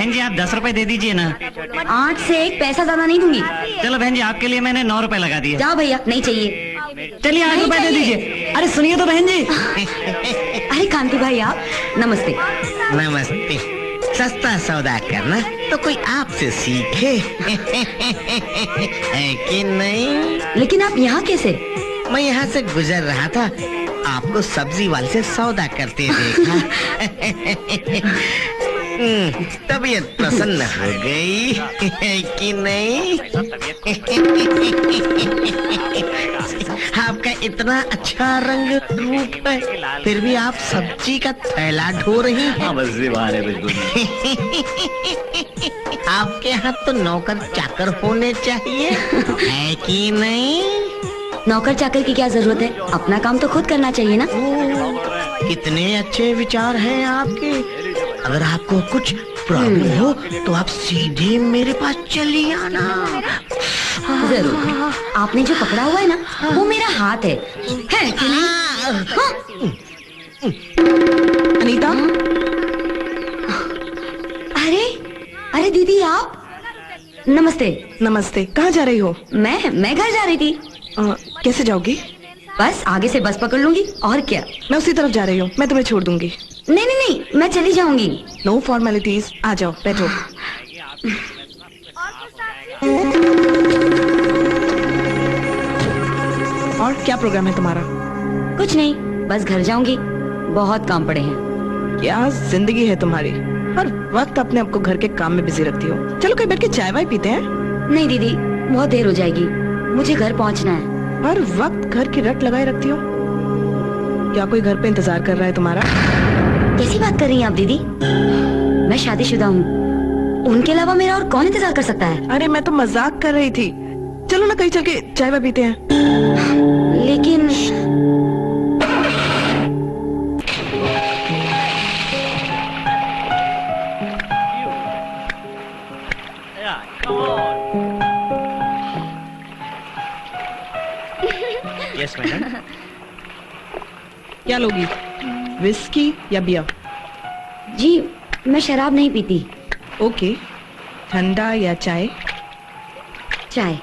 बहन जी आप 10 रुपए दे दीजिए ना। 8 से 1 पैसा ज्यादा नहीं दूंगी। चलो बहन जी आपके लिए मैंने 9 रुपए लगा दिए। जाओ भैया, नहीं चाहिए। चलिए 8 रुपए दे दीजिए। अरे सुनिए तो बहन जी। अरे कांति भाई आप, नमस्ते। नमस्ते। सस्ता सौदा करना तो कोई आपसे सीखे। है कि नहीं? लेकिन आप यहाँ कैसे? मैं यहाँ से गुजर रहा था, आपको सब्जी वाले से सौदा करते देखा। तबीयत प्रसन्न हो गई, है कि नहीं? आपका इतना अच्छा रंग रूप है, फिर भी आप सब्जी का थैला ढो रही हैं। आपके यहाँ तो नौकर चाकर होने चाहिए, है कि नहीं? नौकर चाकर की क्या जरूरत है, अपना काम तो खुद करना चाहिए ना। कितने अच्छे विचार हैं आपके। अगर आपको कुछ प्रॉब्लम हो तो आप सीधे मेरे पास चली आना। जरूर। आपने जो पकड़ा हुआ है ना, वो मेरा हाथ है कि नहीं? हाँ? अनीता, अरे दीदी आप। नमस्ते। नमस्ते। कहाँ जा रही हो? मैं घर जा रही थी। कैसे जाओगी? बस आगे से बस पकड़ लूंगी, और क्या। मैं उसी तरफ जा रही हूँ, मैं तुम्हें छोड़ दूंगी। नहीं, मैं चली जाऊंगी। नो फॉर्मेलिटीज, आ जाओ बैठो। और क्या प्रोग्राम है तुम्हारा? कुछ नहीं, बस घर जाऊंगी, बहुत काम पड़े हैं। क्या जिंदगी है तुम्हारी, हर वक्त अपने आप को घर के काम में बिजी रखती हो। चलो कहीं बैठ के चाय वाय पीते हैं। नहीं दीदी, बहुत देर हो जाएगी, मुझे घर पहुंचना है। हर वक्त घर की रट लगाए रखती हो। क्या कोई घर पे इंतजार कर रहा है तुम्हारा? कैसी बात कर रही हैं आप दीदी? मैं शादीशुदा हूँ, उनके अलावा मेरा और कौन इंतजार कर सकता है? अरे मैं तो मजाक कर रही थी। चलो ना कहीं चल के चाय वाय पीते हैं। लेकिन यस मैडम। क्या लोगी, विस्की या बियर? जी मैं शराब नहीं पीती। ओके। ठंडा या चाय? चाय।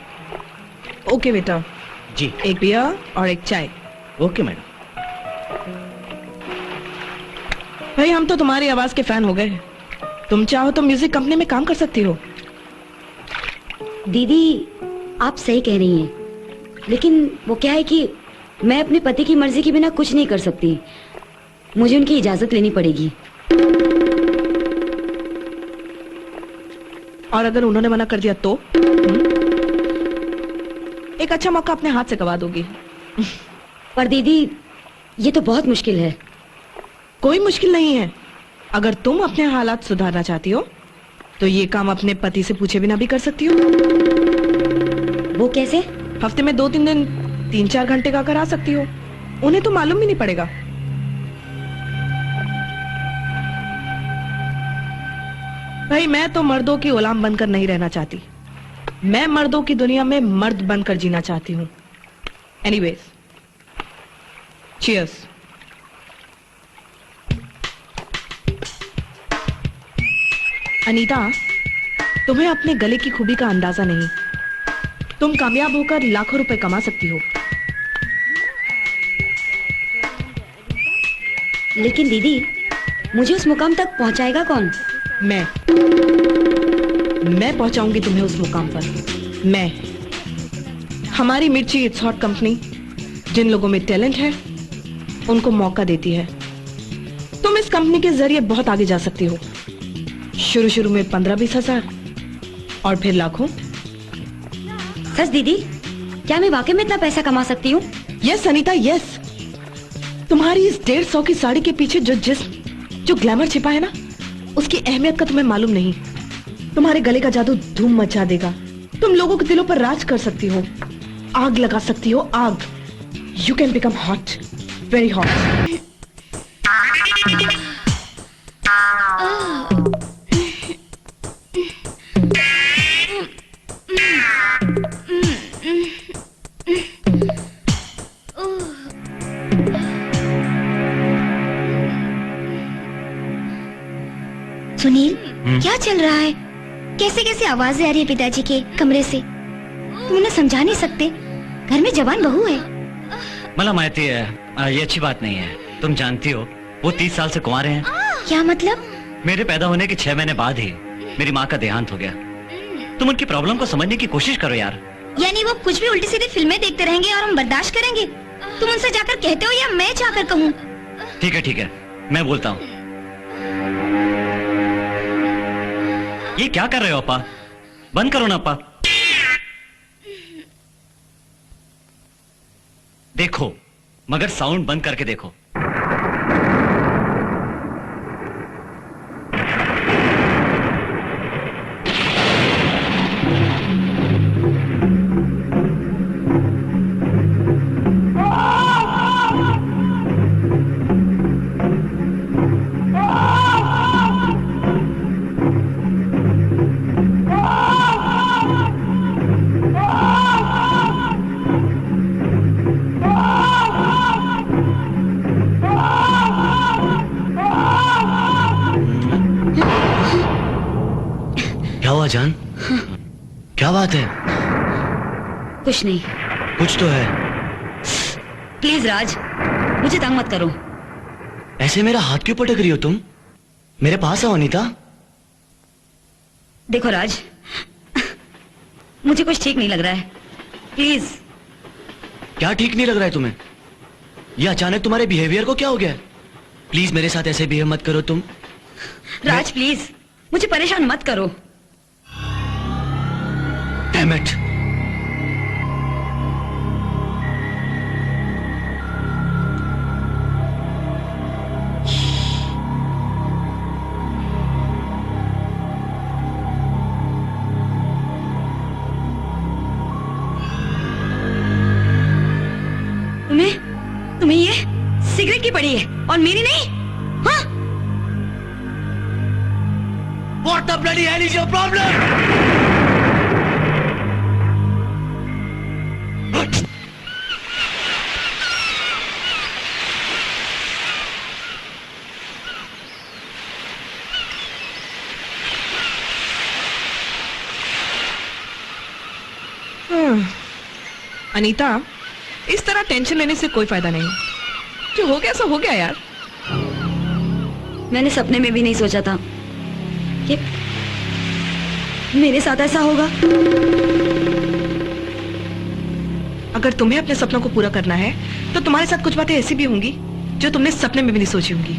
ओके बेटा, जी एक बियर और एक चाय। Okay madam. भाई हम तो तुम्हारी आवाज के फैन हो गए। तुम चाहो तो म्यूजिक कंपनी में काम कर सकती हो। दीदी आप सही कह रही हैं, लेकिन वो क्या है कि मैं अपने पति की मर्जी के बिना कुछ नहीं कर सकती, मुझे उनकी इजाजत लेनी पड़ेगी। और अगर उन्होंने मना कर दिया तो? एक अच्छा मौका अपने हाथ से गवा दोगी। पर दीदी ये तो बहुत मुश्किल है। कोई मुश्किल नहीं है। अगर तुम अपने हालात सुधारना चाहती हो तो ये काम अपने पति से पूछे बिना भी कर सकती हो। वो कैसे? हफ्ते में 2-3 दिन 3-4 घंटे का कर आ सकती हो, उन्हें तो मालूम भी नहीं पड़ेगा। भाई मैं तो मर्दों की गुलाम बनकर नहीं रहना चाहती, मैं मर्दों की दुनिया में मर्द बनकर जीना चाहती हूँ। Anyways, cheers. अनीता, तुम्हें अपने गले की खूबी का अंदाजा नहीं। तुम कामयाब होकर लाखों रुपए कमा सकती हो। लेकिन दीदी मुझे उस मुकाम तक पहुंचाएगा कौन? मैं पहुंचाऊंगी तुम्हें उस मुकाम पर। मैं, हमारी मिर्ची इट्स हॉट कंपनी जिन लोगों में टैलेंट है उनको मौका देती है। तुम इस कंपनी के जरिए बहुत आगे जा सकती हो। शुरू में 15-20 हजार और फिर लाखों। सच दीदी, क्या मैं वाकई में इतना पैसा कमा सकती हूँ? Yes Anita, yes. तुम्हारी इस 150 की साड़ी के पीछे जो ग्लैमर छिपा है ना, उसकी अहमियत का तुम्हें मालूम नहीं। तुम्हारे गले का जादू धूम मचा देगा। तुम लोगों के दिलों पर राज कर सकती हो, आग लगा सकती हो, आग। You can become hot, very hot. Sunil, क्या क्या चल रहा है? कैसे कैसे आवाजें आ रही है पिताजी के कमरे से? तुम उन्हें समझा नहीं सकते? घर में जवान बहू है। मला माहिती है ये अच्छी बात नहीं है। तुम जानती हो वो 30 साल से कुंवारे हैं। क्या मतलब? मेरे पैदा होने के 6 महीने बाद ही मेरी माँ का देहांत हो गया। तुम उनकी प्रॉब्लम को समझने की कोशिश करो यार। यानी वो कुछ भी उल्टी सीधी फिल्में देखते रहेंगे और हम बर्दाश्त करेंगे? तुम उनसे जाकर कहते हो या मैं जाकर कहूँ? ठीक है मैं बोलता हूँ। ये क्या कर रहे हो अपा? बंद करो ना अपा। देखो मगर साउंड बंद करके देखो। क्या हुआ जान? क्या बात है? कुछ नहीं। कुछ तो है। प्लीज राज, मुझे तंग मत करो। ऐसे मेरा हाथ क्यों पटक रही हो तुम? मेरे पास आओ अनीता। देखो राज, मुझे कुछ ठीक नहीं लग रहा है। प्लीज। क्या ठीक नहीं लग रहा है तुम्हें? ये अचानक तुम्हारे बिहेवियर को क्या हो गया? प्लीज मेरे साथ ऐसे बिहेव मत करो तुम। राज प्लीज, मुझे परेशान मत करो। Damn it. तुम्हें ये सिगरेट की पड़ी है और मेरी नहीं? हाँ? What the bloody hell is your problem? Anita, इस तरह टेंशन लेने से कोई फायदा नहीं। जो हो गया सो हो गया यार। मैंने सपने में भी नहीं सोचा था कि मेरे साथ ऐसा होगा। अगर तुम्हें अपने सपनों को पूरा करना है तो तुम्हारे साथ कुछ बातें ऐसी भी होंगी जो तुमने सपने में भी नहीं सोची होंगी।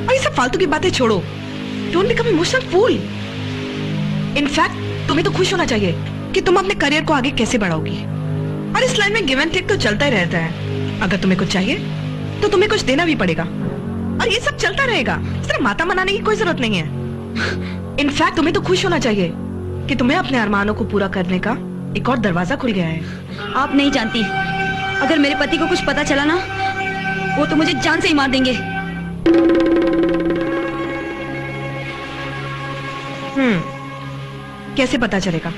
और ये सब फालतू की बातें छोड़ो। Don't become emotional fool. In fact तुम्हें तो खुश होना चाहिए कि तुम अपने करियर को आगे कैसे बढ़ाओगी। और इस लाइन में गिव एंड टेक तो चलता ही रहता है। अगर तुम्हें कुछ चाहिए तो तुम्हें कुछ देना भी पड़ेगा और ये सब चलता रहेगा। सिर्फ माता मनाने की कोई जरूरत नहीं है। इनफैक्ट तुम्हें तो खुश होना चाहिए कि तुम्हें अपने अरमानों को पूरा करने का एक और दरवाजा खुल गया है। आप नहीं जानती, अगर मेरे पति को कुछ पता चला ना, वो तो मुझे जान से ही मार देंगे। कैसे पता चलेगा?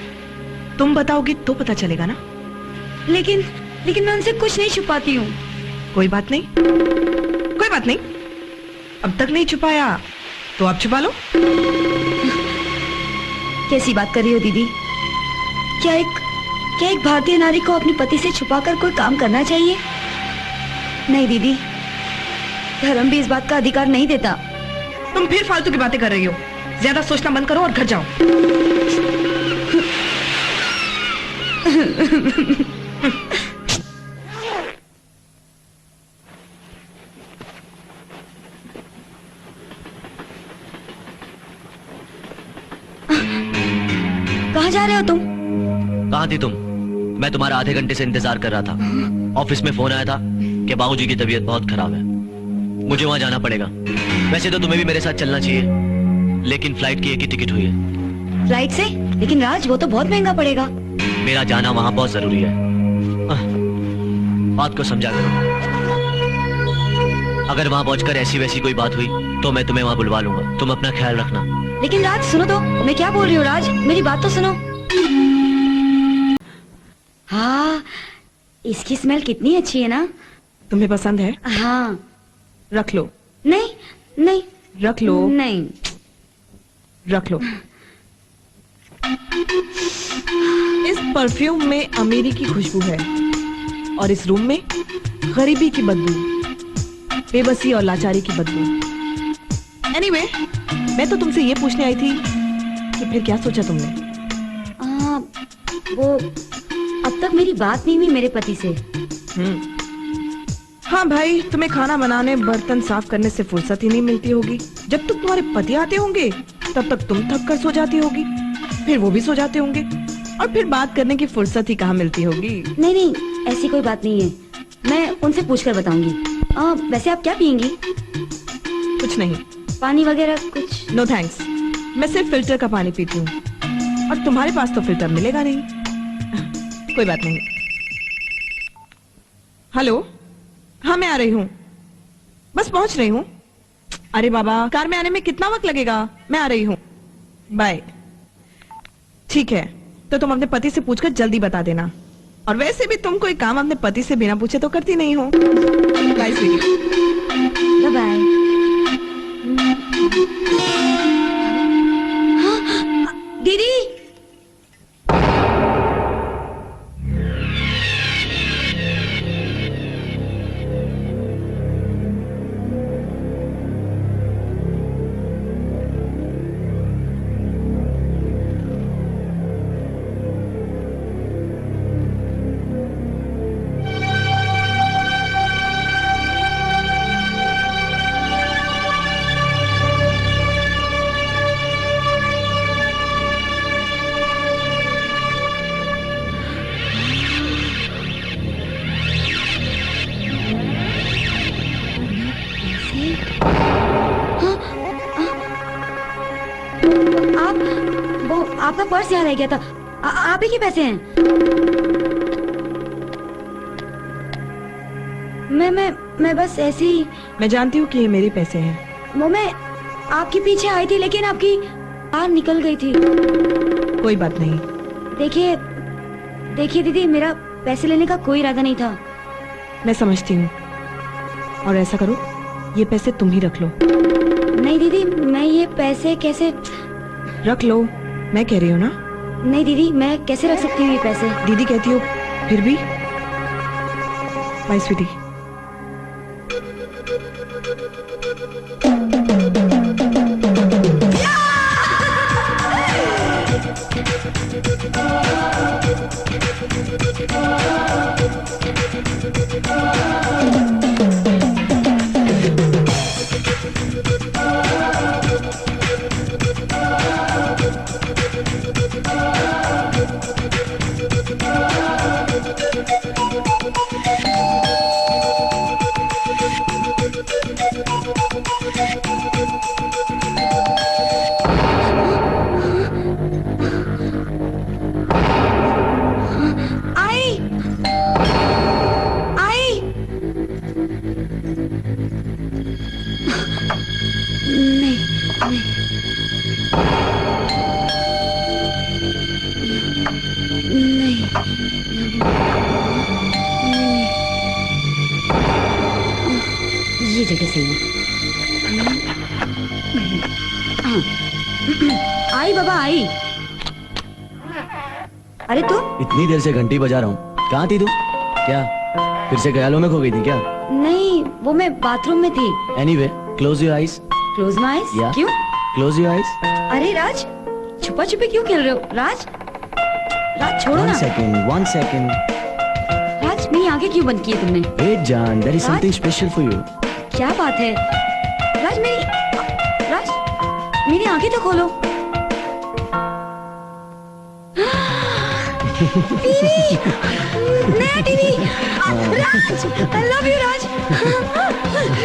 तुम बताओगी तो पता चलेगा ना। लेकिन मैं उनसे कुछ नहीं छुपाती हूँ। कोई बात नहीं, कोई बात नहीं। अब तक नहीं छुपाया तो आप छुपा लो। कैसी बात कर रही हो दीदी? क्या एक भारतीय नारी को अपने पति से छुपाकर कोई काम करना चाहिए? नहीं दीदी, धर्म भी इस बात का अधिकार नहीं देता। तुम फिर फालतू की बातें कर रही हो। ज्यादा सोचना बंद करो और घर जाओ। कहाँ जा रहे हो तुम? कहाँ थी तुम? मैं तुम्हारा आधे घंटे से इंतजार कर रहा था। ऑफिस में फोन आया था कि बाबूजी की तबीयत बहुत खराब है, मुझे वहां जाना पड़ेगा। वैसे तो तुम्हें भी मेरे साथ चलना चाहिए, लेकिन फ्लाइट की एक ही टिकट हुई है। फ्लाइट से? लेकिन राज, वो तो बहुत महंगा पड़ेगा। मेरा जाना वहां बहुत जरूरी है। बात को समझा करो। अगर वहां पहुंचकर ऐसी वैसी कोई बात हुई तो मैं तुम्हें वहां बुलवा लूंगा। तुम अपना ख्याल रखना। लेकिन राज सुनो तो, मैं क्या बोल रही हूँ राज, मेरी बात तो सुनो। हाँ, इसकी स्मेल कितनी अच्छी है ना? तुम्हें पसंद है? हाँ। रख लो। नहीं नहीं रख लो। नहीं। रख लो। इस परफ्यूम में अमीरी की खुशबू है और इस रूम में गरीबी की बदबू, बेबसी और लाचारी की बदबू। एनीवे, मैं तो तुमसे ये पूछने आई थी कि फिर क्या सोचा तुमने? वो अब तक मेरी बात नहीं हुई मेरे पति से। हाँ भाई, तुम्हें खाना बनाने, बर्तन साफ करने से फुर्सत ही नहीं मिलती होगी। जब तक तुम्हारे पति आते होंगे तब तक तुम थक कर सो जाती होगी, फिर वो भी सो जाते होंगे और फिर बात करने की फुर्सत ही कहाँ मिलती होगी। नहीं नहीं, ऐसी कोई बात नहीं है, मैं उनसे पूछकर बताऊंगी। वैसे आप क्या पियेंगी? कुछ नहीं। पानी वगैरह कुछ? नो थैंक्स, मैं सिर्फ फिल्टर का पानी पीती हूँ और तुम्हारे पास तो फिल्टर मिलेगा नहीं। कोई बात नहीं। हेलो, हाँ मैं आ रही हूँ, बस पहुंच रही हूँ। अरे बाबा, कार में आने में कितना वक्त लगेगा? मैं आ रही हूँ, बाय। ठीक है, तो तुम अपने पति से पूछकर जल्दी बता देना। और वैसे भी तुम कोई काम अपने पति से बिना पूछे तो करती नहीं हो। बाय स्वीटी। बाय। दीदी, आपका पर्स यहाँ रह गया था। आप ही के पैसे हैं? मैं बस ऐसे ही। मैं जानती हूँ कि ये मेरे पैसे हैं। वो मैं आपके पीछे आई थी लेकिन आपकी कार निकल गई थी। कोई बात नहीं। देखिए दीदी, मेरा पैसे लेने का कोई इरादा नहीं था। मैं समझती हूँ, और ऐसा करो, ये पैसे तुम ही रख लो। नहीं दीदी, मैं ये पैसे कैसे? रख लो, मैं कह रही हूँ ना। नहीं दीदी, मैं कैसे रख सकती हूँ ये पैसे? दीदी कहती हो फिर भी। बाय स्वीटी। ये जगह सही है। आई बाबा आई। अरे तू इतनी देर से घंटी बजा रहा हूँ, कहाँ थी तू? क्या फिर से ख्यालों में खो गई थी क्या? नहीं, वो मैं बाथरूम में थी। Anyway, close your eyes. Close my eyes? Yeah. क्यों? Close your eyes. अरे राज, छुपा छुपी क्यों खेल रहे हो? राज, राज छोड़ो ना। One second. राज, मेरी आंखें क्यों बंद की है तुमने? Wait, John, there is Raj? something special for you. क्या बात है? राज, मेरी आंखें तो खोलो। टीवी, नया TV. Raj, I love you Raj.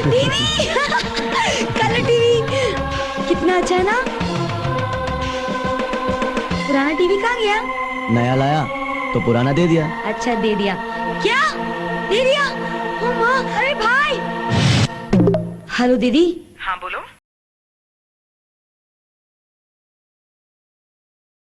TV, colour TV, कितना अच्छा है ना? पुराना टीवी कहाँ गया? नया लाया तो पुराना दे दिया। अच्छा, दे दिया। क्या दे दिया? ओ माँ, अरे भाई। हेलो दीदी।